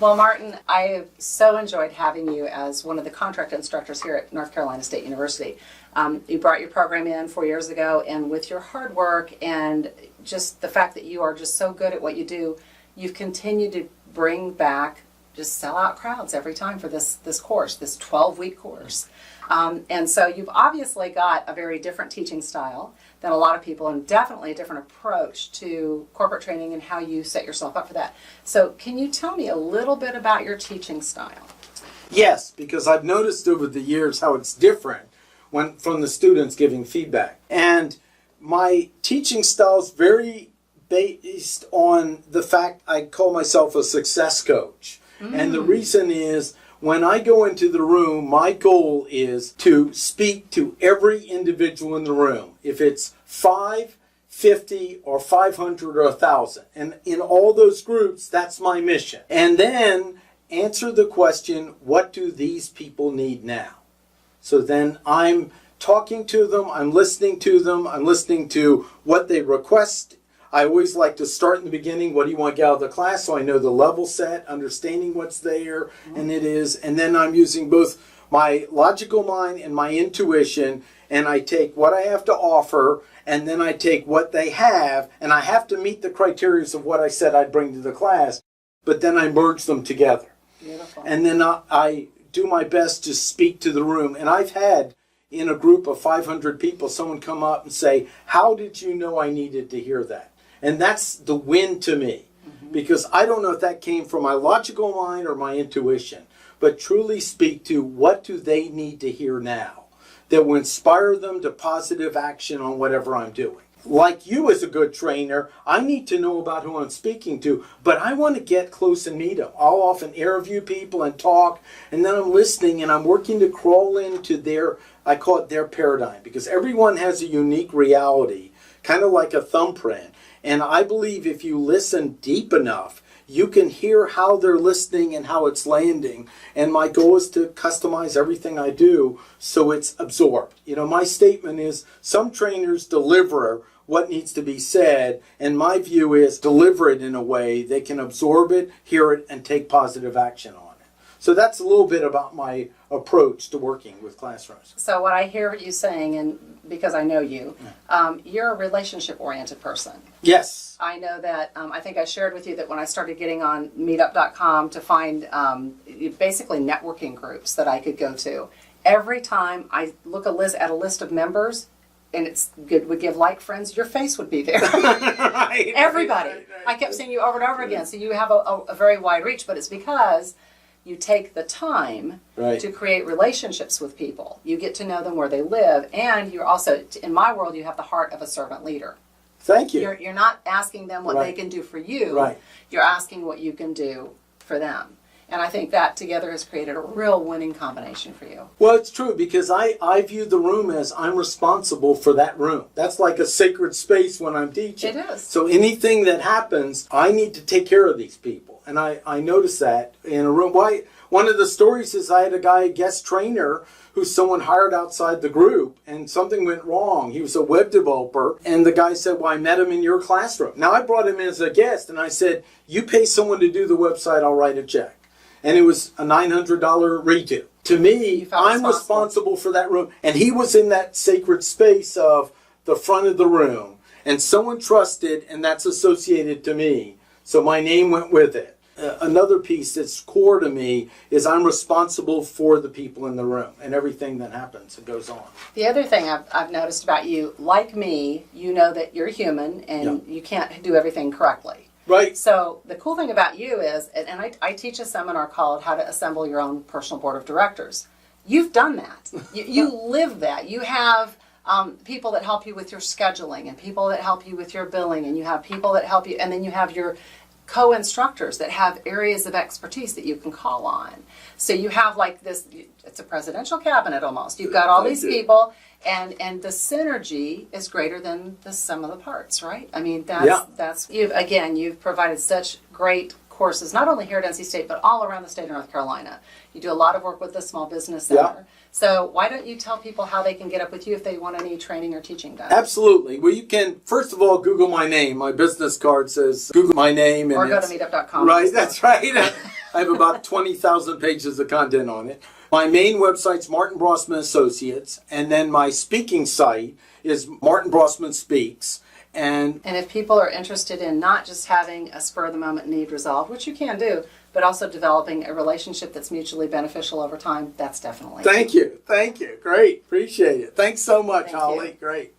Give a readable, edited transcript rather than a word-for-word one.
Well, Martin, I have so enjoyed having you as one of the contract instructors here at North Carolina State University. You brought your program in 4 years ago, and with your hard work and just the fact that you are just so good at what you do, you've continued to bring back just sellout crowds every time for this course, this 12-week course. And so you've obviously got a very different teaching style than a lot of people, and definitely a different approach to corporate training and how you set yourself up for that. So can you tell me a little bit about your teaching style? Yes, because I've noticed over the years how it's different from the students giving feedback. And my teaching style is very based on the fact I call myself a success coach. And the reason is, when I go into the room, my goal is to speak to every individual in the room. If it's 5, 50, or 500, or 1,000. And in all those groups, that's my mission. And then answer the question, what do these people need now? So then I'm talking to them, I'm listening to them, I'm listening to what they request. I always like to start in the beginning, what do you want to get out of the class? So I know the level set, understanding what's there, and it is. And then I'm using both my logical mind and my intuition, and I take what I have to offer, and then I take what they have, and I have to meet the criteria of what I said I'd bring to the class, but then I merge them together. Beautiful. And then I do my best to speak to the room. And I've had, in a group of 500 people, someone come up and say, how did you know I needed to hear that? And that's the win to me, because I don't know if that came from my logical mind or my intuition, but truly speak to what do they need to hear now that will inspire them to positive action on whatever I'm doing. Like you as a good trainer, I need to know about who I'm speaking to, but I want to get close and meet them. I'll often interview people and talk, and then I'm listening and I'm working to crawl into their, I call it their paradigm, because everyone has a unique reality, kind of like a thumbprint. And I believe if you listen deep enough, you can hear how they're listening and how it's landing. And my goal is to customize everything I do so it's absorbed. You know, my statement is some trainers deliver what needs to be said, and my view is deliver it in a way they can absorb it, hear it, and take positive action on it. So that's a little bit about my approach to working with classrooms. So what I hear you saying, and because I know you, you're a relationship-oriented person. Yes. I know that, I think I shared with you that when I started getting on meetup.com to find basically networking groups that I could go to, every time I look at a list of members, and it's good, would give like friends, your face would be there. Right, Everybody. right. I kept seeing you over and over again, so you have a very wide reach, but it's because you take the time to create relationships with people. You get to know them where they live, and you're also, in my world, you have the heart of a servant leader. Thank you. You're not asking them what they can do for you. Right. You're asking what you can do for them. And I think that together has created a real winning combination for you. Well, it's true, because I view the room as I'm responsible for that room. That's like a sacred space when I'm teaching. It is. So anything that happens, I need to take care of these people. And I noticed that in a room. One of the stories is I had a guest trainer, who someone hired outside the group, and something went wrong. He was a web developer, and the guy said, well, I met him in your classroom. Now, I brought him in as a guest, and I said, you pay someone to do the website, I'll write a check. And it was a $900 redo. To me, I'm responsible for that room. And he was in that sacred space of the front of the room. And someone trusted, and that's associated to me. So my name went with it. Another piece that's core to me is I'm responsible for the people in the room and everything that happens and goes on. The other thing I've noticed about you, like me, you know that you're human and you can't do everything correctly. Right. So the cool thing about you is, and I teach a seminar called How to Assemble Your Own Personal Board of Directors. You've done that. You live that. You have people that help you with your scheduling, and people that help you with your billing, and you have people that help you, and then you have your co-instructors that have areas of expertise that you can call on. So you have like this, it's a presidential cabinet almost. You've got all these people, and the synergy is greater than the sum of the parts, right? I mean, that's you've provided such great courses, not only here at NC State, but all around the state of North Carolina. You do a lot of work with the Small Business Center. Yeah. So why don't you tell people how they can get up with you if they want any training or teaching done? Absolutely. Well, you can, first of all, Google my name. My business card says Google my name. Or go to meetup.com. Right, that's right. I have about 20,000 pages of content on it. My main website's Martin Brossman Associates, and then my speaking site is Martin Brossman Speaks. And if people are interested in not just having a spur-of-the-moment need resolved, which you can do, but also developing a relationship that's mutually beneficial over time, that's definitely. Thank you. Great. Appreciate it. Thanks so much, Thank Holly. you. Great.